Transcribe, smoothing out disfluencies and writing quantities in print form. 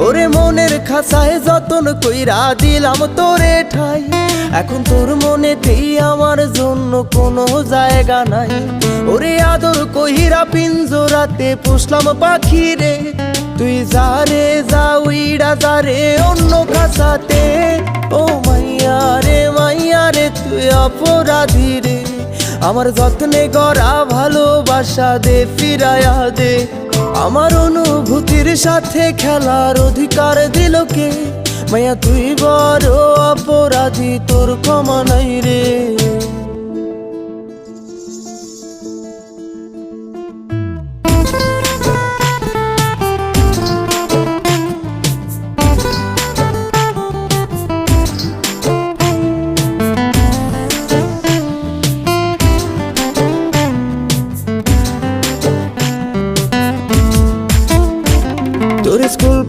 ওরে মনের খাঁচায় যতন কইরা দিলাম তোরে ঠাই, এখন তোর মনেতেই আমার জন্য কোনো জায়গা নাই। ওরে আদর কইরা পিঞ্জরাতে পুষলাম পাখি রে, তুই যারে যা উইড়া যারে অন্য খাঁচাতে। ও মাইয়া রে তুই অপরাধী রে, আমার যত্নে গড়া ভালোবাসা দে ফিরায়া দে। আমার অনুভূতির সাথে খেলার অধিকার দিল কে? মাইয়া তুই বড় অপরাধী, তোর ক্ষমা নাই রে।